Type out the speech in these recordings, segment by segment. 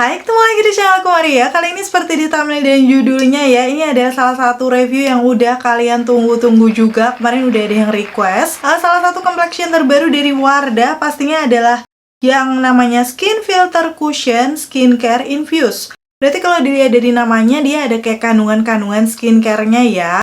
Hai, ketemu lagi di channel aku Maria. Kali ini seperti di thumbnail dan judulnya ya, ini ada salah satu review yang udah kalian tunggu-tunggu juga. Kemarin udah ada yang request. Salah satu complexion terbaru dari Wardah pastinya adalah yang namanya Skin Filter Cushion Skincare Infuse. Berarti kalau dilihat dari namanya, dia ada kayak kandungan-kandungan skincare-nya ya.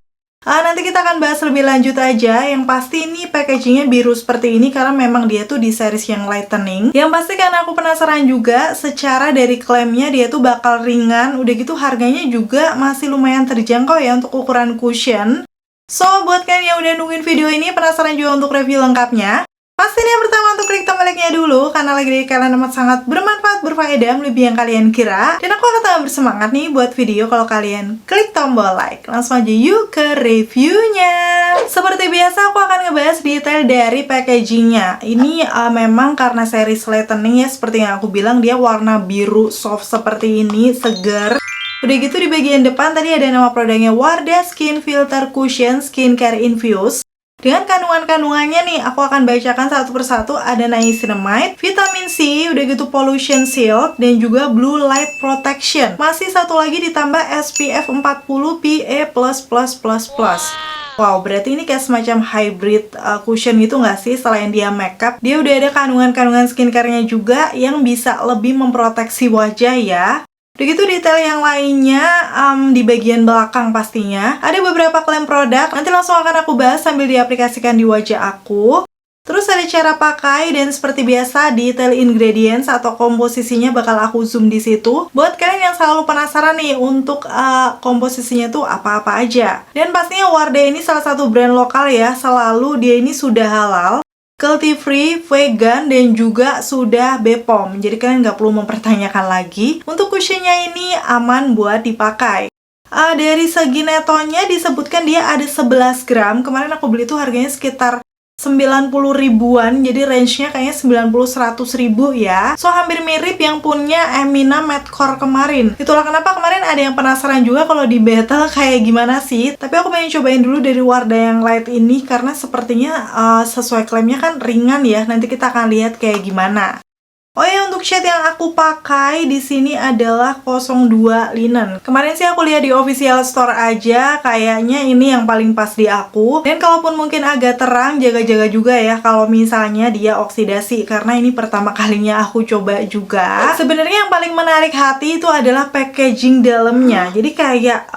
Nanti kita akan bahas lebih lanjut aja. Yang pasti ini packagingnya biru seperti ini karena memang dia tuh di series yang lightening. Yang pasti karena aku penasaran juga, secara dari klaimnya dia tuh bakal ringan. Udah gitu harganya juga masih lumayan terjangkau ya untuk ukuran cushion. So, buat kalian yang udah nungguin video ini, penasaran juga untuk review lengkapnya, pastiin yang pertama untuk klik tombol like-nya dulu, karena lagi dari kalian amat sangat bermanfaat, berfaedah, lebih yang kalian kira. Dan aku akan tambah bersemangat nih buat video kalau kalian klik tombol like. Langsung aja yuk ke reviewnya. Seperti biasa aku akan ngebahas detail dari packagingnya. Ini memang karena series lightening ya, seperti yang aku bilang, dia warna biru soft seperti ini, segar. Udah gitu di bagian depan tadi ada nama produknya Wardah Skin Filter Cushion Skincare Infuse. Dengan kandungan-kandungannya nih, aku akan bacakan satu persatu. Ada niacinamide, vitamin C, udah gitu pollution shield, dan juga blue light protection. Masih satu lagi ditambah SPF 40 PA++++. Wow, berarti ini kayak semacam hybrid cushion gitu nggak sih? Selain dia makeup, dia udah ada kandungan-kandungan skincare-nya juga yang bisa lebih memproteksi wajah ya. Begitu detail yang lainnya di bagian belakang pastinya. Ada beberapa klaim produk, nanti langsung akan aku bahas sambil diaplikasikan di wajah aku. Terus ada cara pakai dan seperti biasa detail ingredients atau komposisinya bakal aku zoom di situ. Buat kalian yang selalu penasaran nih untuk komposisinya tuh apa-apa aja. Dan pastinya Wardah ini salah satu brand lokal ya, selalu dia ini sudah halal, cruelty free, vegan, dan juga sudah BPOM. Jadi kalian nggak perlu mempertanyakan lagi. Untuk cushionnya ini aman buat dipakai. Dari segi netonya disebutkan dia ada 11 gram. Kemarin aku beli tuh harganya sekitar 90 ribuan. Jadi range-nya kayaknya 90-100 ribu ya. So hampir mirip yang punya Emina Matte Core kemarin. Itulah kenapa kemarin ada yang penasaran juga kalau di battle kayak gimana sih. Tapi aku pengen cobain dulu dari Wardah yang light ini karena sepertinya sesuai klaimnya kan ringan ya. Nanti kita akan lihat kayak gimana. Oh ya, untuk shade yang aku pakai di sini adalah 02 linen. Kemarin sih aku lihat di official store aja, kayaknya ini yang paling pas di aku. Dan kalaupun mungkin agak terang, jaga-jaga juga ya kalau misalnya dia oksidasi, karena ini pertama kalinya aku coba juga. Sebenarnya yang paling menarik hati itu adalah packaging dalamnya. Jadi kayak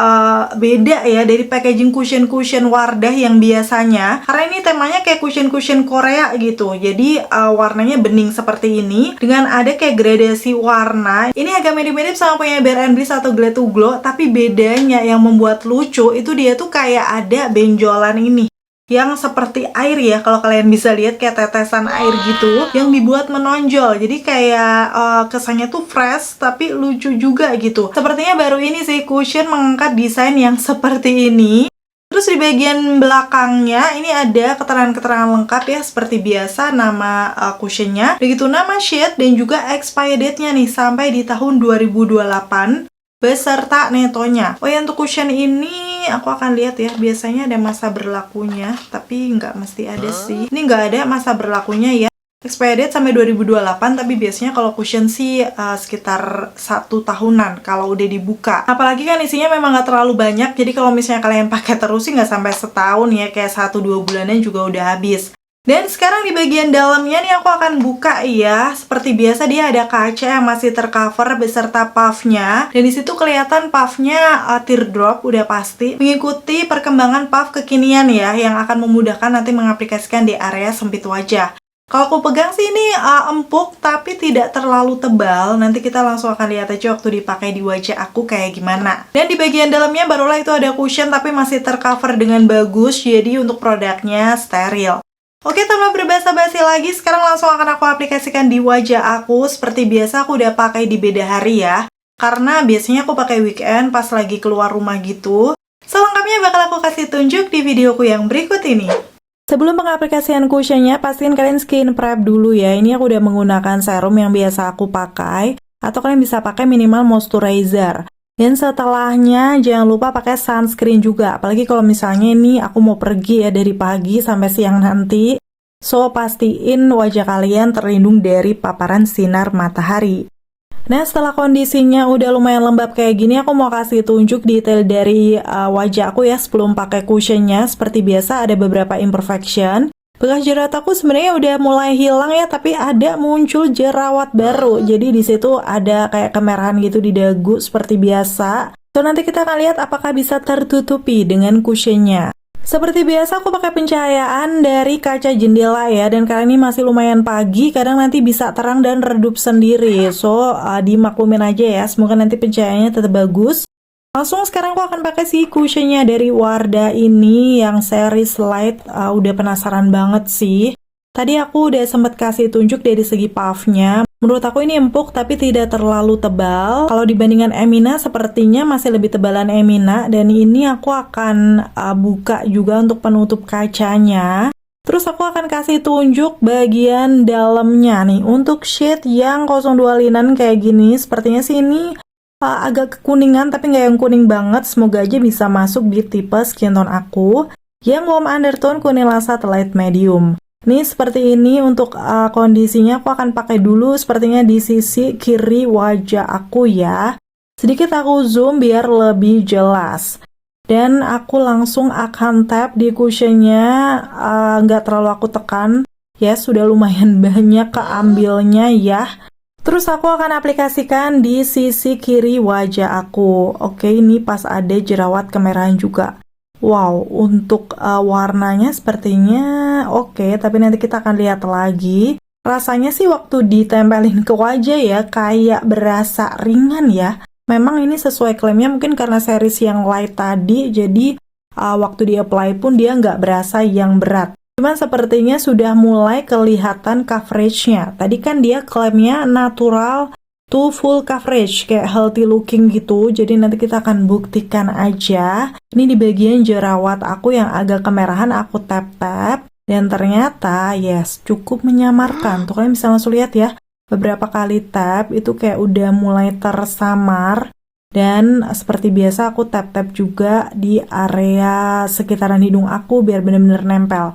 beda ya dari packaging cushion-cushion Wardah yang biasanya. Karena ini temanya kayak cushion-cushion Korea gitu. Jadi warnanya bening seperti ini, dengan ada kayak gradasi warna. Ini agak mirip-mirip sama punya Bare & Bliss atau Glad to Glow, tapi bedanya yang membuat lucu itu dia tuh kayak ada benjolan ini yang seperti air ya, kalau kalian bisa lihat kayak tetesan air gitu yang dibuat menonjol. Jadi kayak kesannya tuh fresh tapi lucu juga gitu. Sepertinya baru ini sih cushion mengangkat desain yang seperti ini. Terus di bagian belakangnya ini ada keterangan-keterangan lengkap ya, seperti biasa nama cushionnya, begitu nama shade dan juga expired date-nya nih sampai di tahun 2028 beserta netonya. Oh ya, untuk cushion ini aku akan lihat ya, biasanya ada masa berlakunya, tapi nggak mesti ada sih. Ini nggak ada masa berlakunya ya. Expired date sampai 2028, tapi biasanya kalau cushion sih sekitar 1 tahunan kalau udah dibuka. Apalagi kan isinya memang nggak terlalu banyak, jadi kalau misalnya kalian pakai terus sih nggak sampai setahun ya, kayak 1-2 bulanan juga udah habis. Dan sekarang di bagian dalamnya nih aku akan buka ya. Seperti biasa dia ada kaca yang masih tercover beserta puffnya. Dan disitu kelihatan puffnya teardrop udah pasti, mengikuti perkembangan puff kekinian ya, yang akan memudahkan nanti mengaplikasikan di area sempit wajah. Kalau aku pegang sih ini empuk tapi tidak terlalu tebal. Nanti kita langsung akan lihat aja waktu dipakai di wajah aku kayak gimana. Dan di bagian dalamnya barulah itu ada cushion tapi masih tercover dengan bagus. Jadi untuk produknya steril. Oke, tanpa berbasa-basi lagi, sekarang langsung akan aku aplikasikan di wajah aku. Seperti biasa aku udah pakai di beda hari ya. Karena biasanya aku pakai weekend pas lagi keluar rumah gitu. Selengkapnya bakal aku kasih tunjuk di videoku yang berikut ini. Sebelum pengaplikasian cushionnya, pastiin kalian skin prep dulu ya. Ini aku udah menggunakan serum yang biasa aku pakai, atau kalian bisa pakai minimal moisturizer. Dan setelahnya jangan lupa pakai sunscreen juga. Apalagi kalau misalnya ini aku mau pergi ya dari pagi sampai siang nanti. So pastiin wajah kalian terlindung dari paparan sinar matahari. Nah, setelah kondisinya udah lumayan lembab kayak gini, aku mau kasih tunjuk detail dari wajah aku ya sebelum pakai cushionnya. Seperti biasa ada beberapa imperfection. Bekas jerawat aku sebenarnya udah mulai hilang ya, tapi ada muncul jerawat baru. Jadi di situ ada kayak kemerahan gitu di dagu seperti biasa. So nanti kita akan lihat apakah bisa tertutupi dengan cushionnya. Seperti biasa aku pakai pencahayaan dari kaca jendela ya, dan kali ini masih lumayan pagi, kadang nanti bisa terang dan redup sendiri. So dimaklumin aja ya, semoga nanti pencahayaannya tetap bagus. Langsung sekarang aku akan pakai si cushionnya dari Wardah ini yang series light. Udah penasaran banget sih. Tadi aku udah sempet kasih tunjuk dari segi puffnya. Menurut aku ini empuk tapi tidak terlalu tebal. Kalau dibandingkan Emina sepertinya masih lebih tebalan Emina. Dan ini aku akan buka juga untuk penutup kacanya. Terus aku akan kasih tunjuk bagian dalamnya nih. Untuk shade yang 02 linen kayak gini. Sepertinya sih ini agak kekuningan tapi nggak yang kuning banget. Semoga aja bisa masuk di tipe skin tone aku. Yang warm undertone kuning lasat light medium. Nih seperti ini untuk kondisinya aku akan pakai dulu sepertinya di sisi kiri wajah aku ya. Sedikit aku zoom biar lebih jelas. Dan aku langsung akan tap di cushionnya, nggak terlalu aku tekan. Ya sudah lumayan banyak keambilnya ya. Terus aku akan aplikasikan di sisi kiri wajah aku. Oke, ini pas ada jerawat kemerahan juga. Wow, untuk warnanya sepertinya oke, tapi nanti kita akan lihat lagi. Rasanya sih waktu ditempelin ke wajah ya, kayak berasa ringan ya. Memang ini sesuai klaimnya mungkin karena series yang light tadi, jadi waktu di-apply pun dia nggak berasa yang berat. Cuman sepertinya sudah mulai kelihatan coveragenya. Tadi kan dia klaimnya natural to full coverage, kayak healthy looking gitu. Jadi nanti kita akan buktikan aja. Ini di bagian jerawat aku yang agak kemerahan aku tap-tap. Dan ternyata yes, cukup menyamarkan. Tuh kalian bisa langsung lihat ya. Beberapa kali tap itu kayak udah mulai tersamar. Dan seperti biasa aku tap-tap juga di area sekitaran hidung aku biar bener-bener nempel.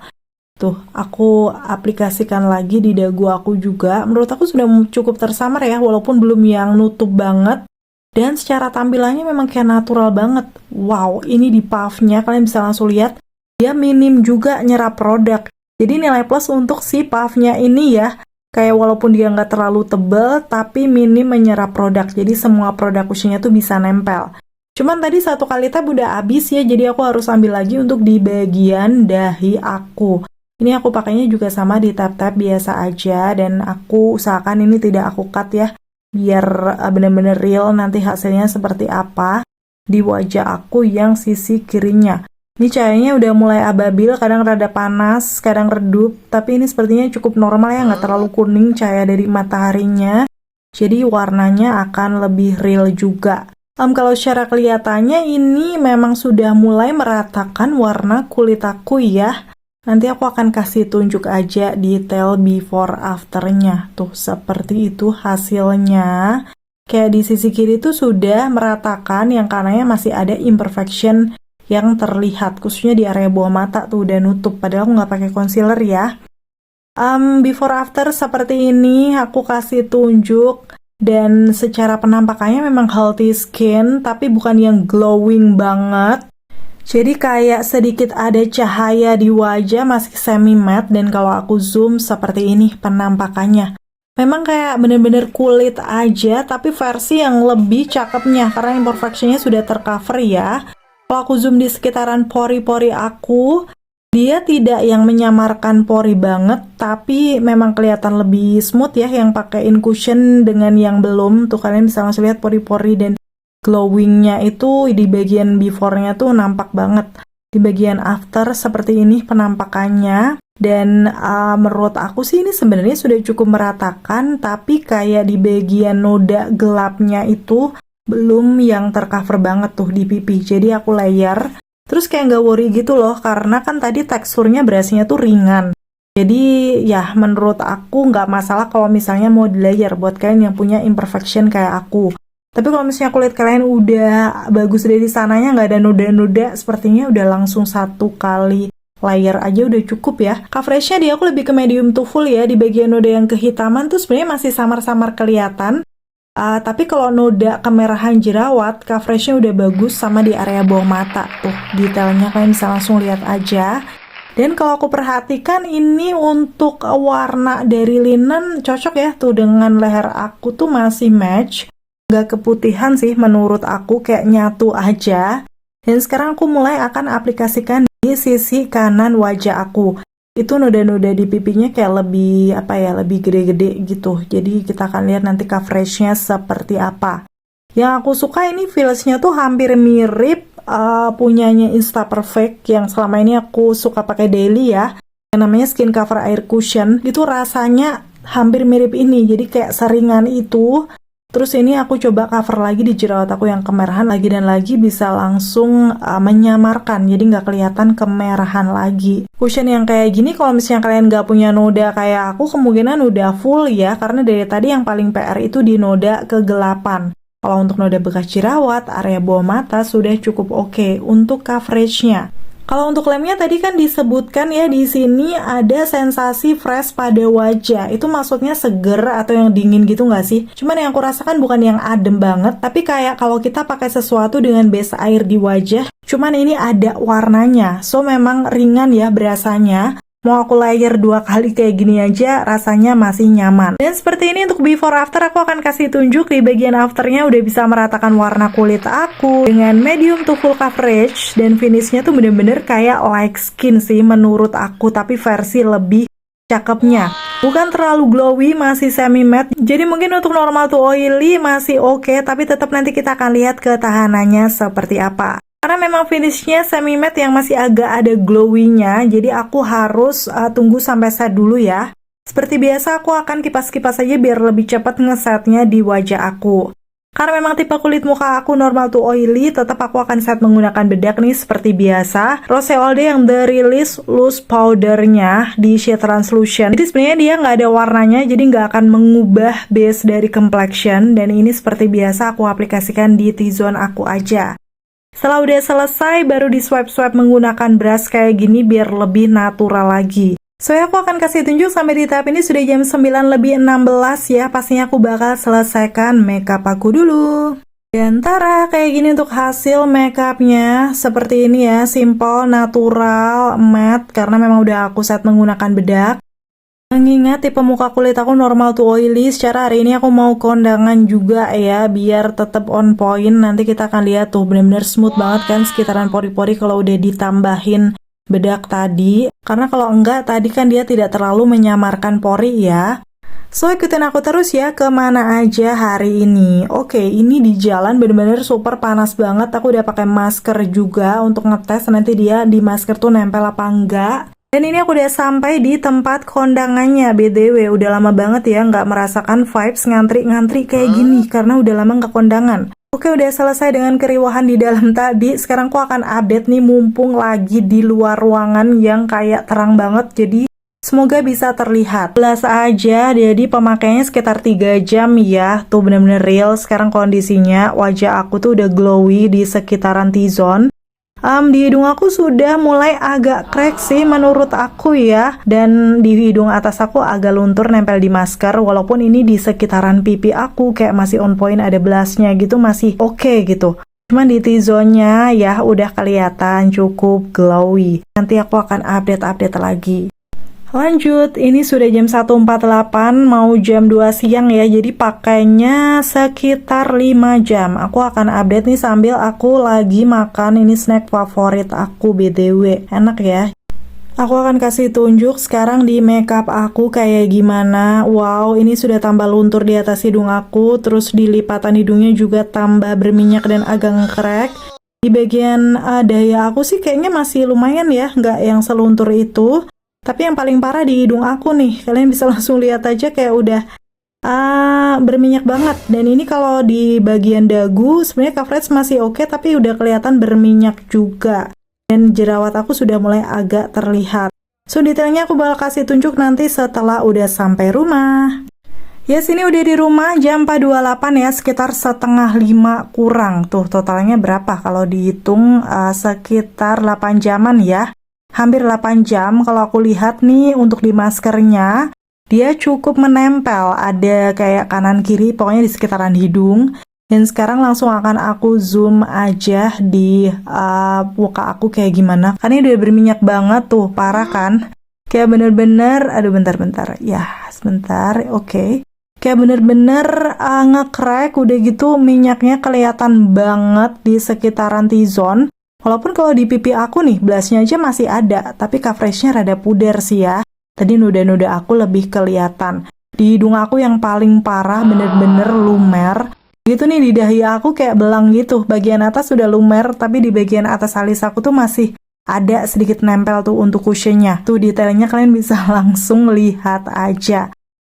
Tuh, aku aplikasikan lagi di dagu aku juga. Menurut aku sudah cukup tersamar ya, walaupun belum yang nutup banget. Dan secara tampilannya memang kayak natural banget. Wow, ini di puffnya kalian bisa langsung lihat. Dia minim juga nyerap produk. Jadi nilai plus untuk si puffnya ini ya. Kayak walaupun dia nggak terlalu tebal, tapi minim menyerap produk. Jadi semua produk cushionnya tuh bisa nempel. Cuman tadi satu kali tab udah habis ya, jadi aku harus ambil lagi untuk di bagian dahi aku. Ini aku pakainya juga sama di tab-tab biasa aja, dan aku usahakan ini tidak aku cut ya, biar bener-bener real nanti hasilnya seperti apa di wajah aku yang sisi kirinya. Ini cahayanya udah mulai ababil, kadang rada panas, kadang redup, tapi ini sepertinya cukup normal ya, nggak terlalu kuning cahaya dari mataharinya. Jadi warnanya akan lebih real juga. Kalau secara kelihatannya ini memang sudah mulai meratakan warna kulit aku ya. Nanti aku akan kasih tunjuk aja detail before afternya. Tuh seperti itu hasilnya. Kayak di sisi kiri tuh sudah meratakan, yang kanannya masih ada imperfection yang terlihat. Khususnya di area bawah mata tuh udah nutup. Padahal aku nggak pakai concealer ya. Before after seperti ini aku kasih tunjuk. Dan secara penampakannya memang healthy skin, tapi bukan yang glowing banget. Jadi kayak sedikit ada cahaya di wajah, masih semi matte, dan kalau aku zoom seperti ini penampakannya. Memang kayak bener-bener kulit aja, tapi versi yang lebih cakepnya, karena imperfectionnya sudah tercover ya. Kalau aku zoom di sekitaran pori-pori aku, dia tidak yang menyamarkan pori banget, tapi memang kelihatan lebih smooth ya yang pakai cushion dengan yang belum. Tuh kalian bisa langsung lihat pori-pori dan glowingnya itu di bagian before-nya tuh nampak banget. Di bagian after seperti ini penampakannya. Dan menurut aku sih ini sebenarnya sudah cukup meratakan, tapi kayak di bagian noda gelapnya itu belum yang tercover banget tuh di pipi. Jadi aku layer. Terus kayak nggak worry gitu loh, karena kan tadi teksturnya berasnya tuh ringan. Jadi ya menurut aku nggak masalah kalau misalnya mau di layer buat kalian yang punya imperfection kayak aku. Tapi kalau misalnya kulit kalian udah bagus dari sananya, nggak ada noda-noda, sepertinya udah langsung satu kali layer aja udah cukup ya. Coveragenya dia aku lebih ke medium to full ya. Di bagian noda yang kehitaman tuh sebenarnya masih samar-samar kelihatan. Tapi kalau noda kemerahan jerawat, coveragenya udah bagus sama di area bawah mata. Tuh, detailnya kalian bisa langsung lihat aja. Dan kalau aku perhatikan ini untuk warna dari linen cocok ya tuh dengan leher aku tuh masih match. Nggak keputihan sih menurut aku, kayak nyatu aja. Dan sekarang aku mulai akan aplikasikan di sisi kanan wajah aku. Itu noda-noda di pipinya kayak lebih lebih gede-gede gitu. Jadi kita akan lihat nanti coveragenya seperti apa. Yang aku suka ini feelsnya tuh hampir mirip punyanya Insta Perfect yang selama ini aku suka pakai daily ya. Yang namanya Skin Cover Air Cushion. Itu rasanya hampir mirip ini. Jadi kayak seringan itu. Terus ini aku coba cover lagi di jerawat aku yang kemerahan lagi dan lagi, bisa langsung menyamarkan, jadi nggak kelihatan kemerahan lagi. Cushion yang kayak gini kalau misalnya kalian nggak punya noda kayak aku, kemungkinan udah full ya, karena dari tadi yang paling PR itu di noda kegelapan. Kalau untuk noda bekas jerawat, area bawah mata sudah cukup oke untuk coveragenya. Kalau untuk lemnya tadi kan disebutkan ya di sini ada sensasi fresh pada wajah. Itu maksudnya seger atau yang dingin gitu nggak sih? Cuman yang aku rasakan bukan yang adem banget, tapi kayak kalau kita pakai sesuatu dengan base air di wajah, cuman ini ada warnanya. So memang ringan ya berasanya. Mau aku layer 2 kali kayak gini aja rasanya masih nyaman. Dan seperti ini untuk before after, aku akan kasih tunjuk di bagian afternya udah bisa meratakan warna kulit aku dengan medium to full coverage, dan finishnya tuh bener-bener kayak like skin sih menurut aku, tapi versi lebih cakepnya. Bukan terlalu glowy, masih semi matte. Jadi mungkin untuk normal to oily masih oke, tapi tetap nanti kita akan lihat ketahanannya seperti apa. Karena memang finishnya semi matte yang masih agak ada glowy-nya, jadi aku harus tunggu sampai set dulu ya. Seperti biasa aku akan kipas-kipas aja biar lebih cepat ngesetnya di wajah aku. Karena memang tipe kulit muka aku normal to oily, tetap aku akan set menggunakan bedak nih seperti biasa. Rose All Day yang The Release Loose Powder-nya di shade translucent. Jadi sebenarnya dia nggak ada warnanya, jadi nggak akan mengubah base dari complexion. Dan ini seperti biasa aku aplikasikan di T-zone aku aja. Setelah udah selesai, baru di swipe-swipe menggunakan brush kayak gini biar lebih natural lagi. So aku akan kasih tunjuk sampai di tahap ini sudah jam 9:16 ya. Pastinya aku bakal selesaikan makeup aku dulu. Dan tara, kayak gini untuk hasil makeupnya. Seperti ini ya, simple, natural, matte. Karena memang udah aku set menggunakan bedak. Mengingat tipe muka kulit aku normal to oily, secara hari ini aku mau kondangan juga ya, biar tetap on point. Nanti kita akan lihat tuh bener-bener smooth banget kan sekitaran pori-pori kalau udah ditambahin bedak tadi. Karena kalau enggak, tadi kan dia tidak terlalu menyamarkan pori ya. So ikutin aku terus ya kemana aja hari ini. Oke, ini di jalan bener-bener super panas banget. Aku udah pakai masker juga untuk ngetes nanti dia di masker tuh nempel apa enggak. Dan ini aku udah sampai di tempat kondangannya. BTW, udah lama banget ya nggak merasakan vibes ngantri-ngantri kayak gini, karena udah lama nggak kondangan. Oke, udah selesai dengan keriuhan di dalam tadi. Sekarang aku akan update nih, mumpung lagi di luar ruangan yang kayak terang banget. Jadi semoga bisa terlihat. Jelas aja, jadi pemakaiannya sekitar 3 jam ya. Tuh bener-bener real sekarang kondisinya. Wajah aku tuh udah glowy di sekitaran T-zone. Di hidung aku sudah mulai agak crack sih menurut aku ya. Dan di hidung atas aku agak luntur nempel di masker. Walaupun ini di sekitaran pipi aku kayak masih on point, ada blushnya gitu, masih oke gitu. Cuman di T-zone-nya ya udah kelihatan cukup glowy. Nanti aku akan update-update lagi. Lanjut, ini sudah jam 1.48, mau jam 2 siang ya, jadi pakainya sekitar 5 jam. Aku akan update nih sambil aku lagi makan, ini snack favorit aku BTW. Enak ya. Aku akan kasih tunjuk sekarang di makeup aku kayak gimana. Wow, ini sudah tambah luntur di atas hidung aku, terus di lipatan hidungnya juga tambah berminyak dan agak ngekrek. Di bagian daya aku sih kayaknya masih lumayan ya, nggak yang seluntur itu. Tapi yang paling parah di hidung aku nih, kalian bisa langsung lihat aja kayak udah berminyak banget. Dan ini kalau di bagian dagu sebenarnya coverage masih oke, tapi udah kelihatan berminyak juga. Dan jerawat aku sudah mulai agak terlihat. So detailnya aku bakal kasih tunjuk nanti setelah udah sampai rumah. Ya sini udah di rumah jam 4.28 ya, sekitar 4:30 kurang. Tuh totalnya berapa kalau dihitung sekitar 8 jaman ya. Hampir 8 jam kalau aku lihat nih untuk di maskernya. dia cukup menempel, ada kayak kanan kiri, pokoknya di sekitaran hidung. Dan sekarang langsung akan aku zoom aja di muka aku kayak gimana. Karena ini udah berminyak banget tuh, parah kan? Kayak bener-bener, aduh bentar-bentar, ya sebentar, oke. Kayak bener-bener nge-crack, udah gitu minyaknya kelihatan banget di sekitaran T-zone. Walaupun kalau di pipi aku nih, blushnya aja masih ada, tapi coveragenya rada pudar sih ya. Tadi noda-noda aku lebih kelihatan. Di hidung aku yang paling parah, bener-bener lumer. Gitu nih, di dahi aku kayak belang gitu. Bagian atas udah lumer, tapi di bagian atas alis aku tuh masih ada sedikit nempel tuh untuk cushionnya. Tuh detailnya kalian bisa langsung lihat aja.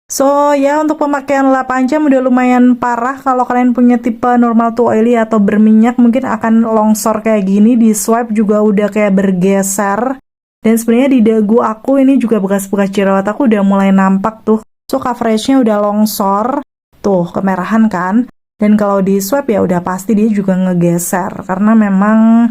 So ya, untuk pemakaian 8 jam udah lumayan parah. Kalau kalian punya tipe normal to oily atau berminyak, mungkin akan longsor kayak gini. Di swipe juga udah kayak bergeser. Dan sebenarnya di dagu aku ini juga bekas-bekas jerawat aku udah mulai nampak tuh. So coveragenya udah longsor. Tuh, kemerahan kan? Dan kalau di swipe ya udah pasti dia juga ngegeser. Karena memang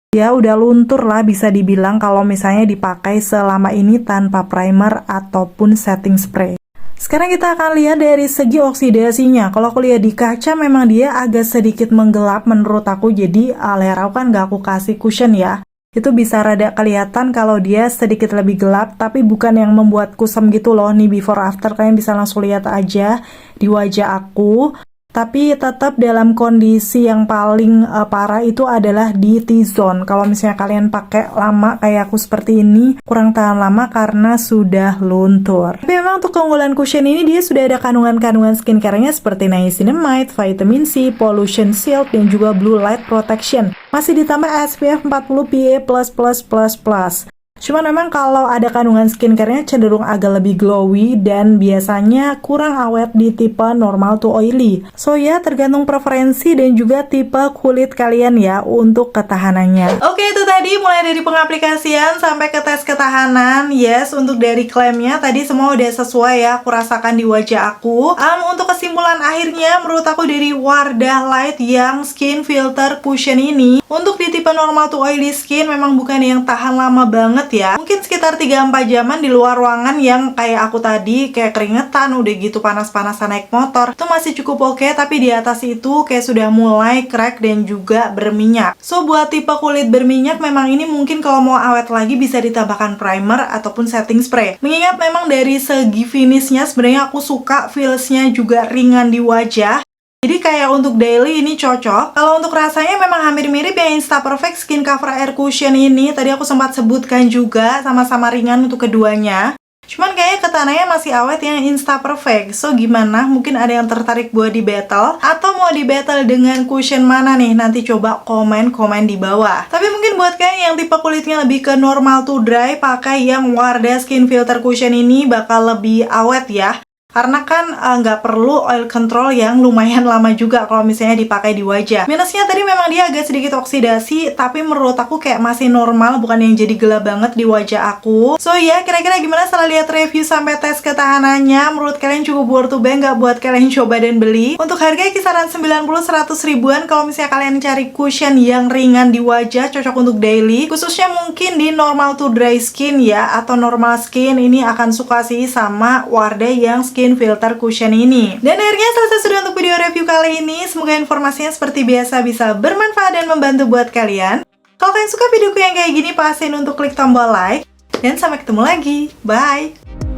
ya udah luntur lah bisa dibilang kalau misalnya dipakai selama ini tanpa primer ataupun setting spray. Sekarang kita akan lihat dari segi oksidasinya. Kalau aku lihat di kaca memang dia agak sedikit menggelap menurut aku. Jadi layer aku kan gak aku kasih cushion ya. Itu bisa rada kelihatan kalau dia sedikit lebih gelap. Tapi bukan yang membuat kusam gitu loh. Nih before after kalian bisa langsung lihat aja di wajah aku. Tapi tetap dalam kondisi yang paling parah itu adalah di T-zone. Kalau misalnya kalian pakai lama kayak aku seperti ini, kurang tahan lama karena sudah luntur. Tapi memang untuk keunggulan cushion ini dia sudah ada kandungan-kandungan skincare-nya seperti niacinamide, vitamin C, pollution shield, dan juga blue light protection. Masih ditambah SPF 40 PA++++. Cuman memang kalau ada kandungan skincare-nya cenderung agak lebih glowy dan biasanya kurang awet di tipe normal to oily. So ya, tergantung preferensi dan juga tipe kulit kalian ya untuk ketahanannya. Oke, itu tadi mulai dari pengaplikasian sampai ke tes ketahanan. Yes, untuk dari klaimnya tadi semua udah sesuai ya, aku rasakan di wajah aku. Untuk kesimpulan akhirnya menurut aku dari Wardah Light yang Skin Filter Cushion ini, untuk di tipe normal to oily skin memang bukan yang tahan lama banget ya. Mungkin sekitar 3-4 jaman di luar ruangan yang kayak aku tadi, kayak keringetan, udah gitu panas-panasan naik motor, itu masih cukup oke, tapi di atas itu kayak sudah mulai crack dan juga berminyak. So buat tipe kulit berminyak memang ini mungkin kalau mau awet lagi bisa ditambahkan primer ataupun setting spray. Mengingat memang dari segi finishnya sebenarnya aku suka feelsnya juga ringan di wajah. Jadi kayak untuk daily ini cocok. Kalau untuk rasanya memang hampir mirip ya Insta Perfect Skin Cover Air Cushion ini. Tadi aku sempat sebutkan juga sama-sama ringan untuk keduanya. Cuman kayaknya ketananya masih awet yang Insta Perfect. So gimana? Mungkin ada yang tertarik buat di battle? Atau mau di battle dengan cushion mana nih? Nanti coba komen-komen di bawah. Tapi mungkin buat kalian yang tipe kulitnya lebih ke normal to dry, pakai yang Wardah Skin Filter Cushion ini bakal lebih awet ya. Karena kan nggak perlu oil control yang lumayan lama juga kalau misalnya dipakai di wajah. Minusnya tadi memang dia agak sedikit oksidasi, tapi menurut aku kayak masih normal, bukan yang jadi gelap banget di wajah aku. So ya, kira-kira gimana setelah lihat review sampai tes ketahanannya? Menurut kalian cukup worth to buy nggak buat kalian coba dan beli? Untuk harga kisaran 90-100 ribuan kalau misalnya kalian cari cushion yang ringan di wajah, cocok untuk daily. Khususnya mungkin di normal to dry skin ya, atau normal skin, ini akan suka sih sama Wardah yang Skin Filter Cushion ini. Dan akhirnya selesai sudah untuk video review kali ini. Semoga informasinya seperti biasa bisa bermanfaat dan membantu buat kalian. Kalau kalian suka videoku yang kayak gini, pastiin untuk klik tombol like. Dan sampai ketemu lagi. Bye!